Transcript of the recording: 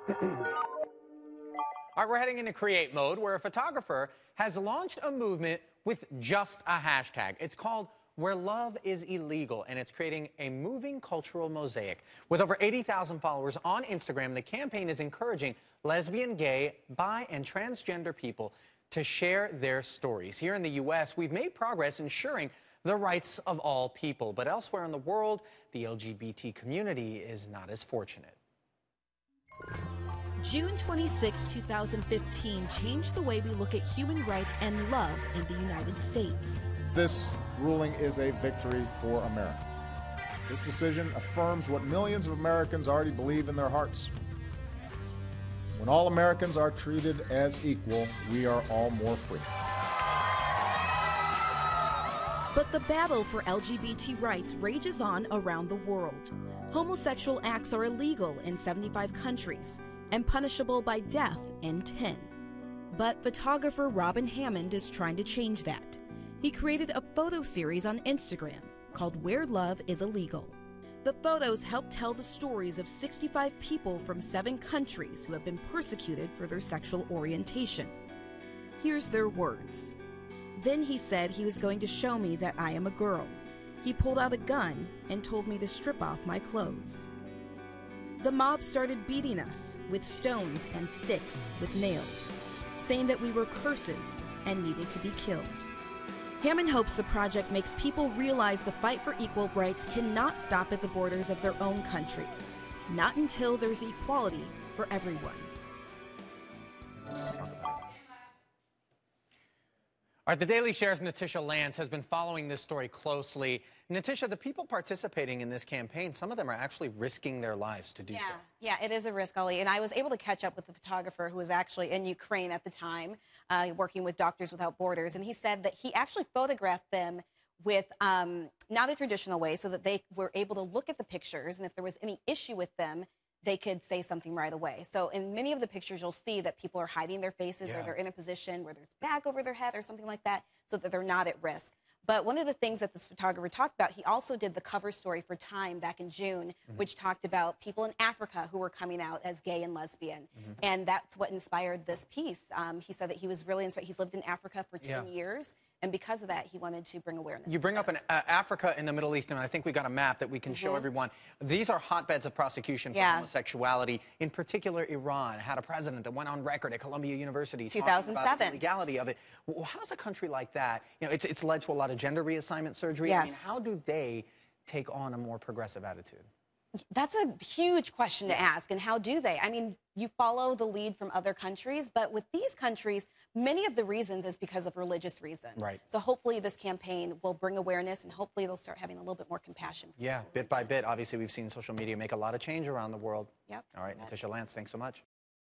All right, we're heading into create mode where a photographer has launched a movement with just a hashtag. It's called Where Love is Illegal, and it's creating a moving cultural mosaic. With over 80,000 followers on Instagram, the campaign is encouraging lesbian, gay, bi, and transgender people to share their stories. Here in the U.S., we've made progress ensuring the rights of all people, but elsewhere in the world, the LGBT community is not as fortunate. June 26, 2015 changed the way we look at human rights and love in the United States. This ruling is a victory for America. This decision affirms what millions of Americans already believe in their hearts. When all Americans are treated as equal, we are all more free. But the battle for LGBT rights rages on around the world. Homosexual acts are illegal in 75 countries and punishable by death in 10. But photographer Robin Hammond is trying to change that. He created a photo series on Instagram called Where Love is Illegal. The photos help tell the stories of 65 people from 7 countries who have been persecuted for their sexual orientation. Here's their words. Then he said he was going to show me that I am a girl. He pulled out a gun and told me to strip off my clothes. The mob started beating us with stones and sticks with nails, saying that we were curses and needed to be killed. Hammond hopes the project makes people realize the fight for equal rights cannot stop at the borders of their own country, not until there's equality for everyone. All right, the Daily Share's Natisha Lance has been following this story closely. Natisha, the people participating in this campaign, some of them are actually risking their lives to do so. Yeah, it is a risk, Ali. And I was able to catch up with the photographer who was actually in Ukraine at the time, working with Doctors Without Borders. And he said that he actually photographed them with not a traditional way so that they were able to look at the pictures. And if there was any issue with them, they could say something right away. So in many of the pictures, you'll see that people are hiding their faces or they're in a position where there's a bag over their head or something like that so that they're not at risk. But one of the things that this photographer talked about, he also did the cover story for Time back in June, which talked about people in Africa who were coming out as gay and lesbian. And that's what inspired this piece. He said that he was really inspired. He's lived in Africa for 10 years. And because of that, he wanted to bring awareness. You bring up Africa and the Middle East, and I think we got a map that we can show everyone. These are hotbeds of prosecution for homosexuality. In particular, Iran had a president that went on record at Columbia University 2007. talking about the legality of it. Well, how does a country like that, you know, it's led to a lot of gender reassignment surgery. I mean, how do they take on a more progressive attitude? That's a huge question to ask. And how do they? I mean, you follow the lead from other countries, but with these countries, many of the reasons is because of religious reasons. Right. So hopefully this campaign will bring awareness and hopefully they'll start having a little bit more compassion. Yeah, bit by bit. Obviously, we've seen social media make a lot of change around the world. Yep. All right, Natisha Lance, thanks so much.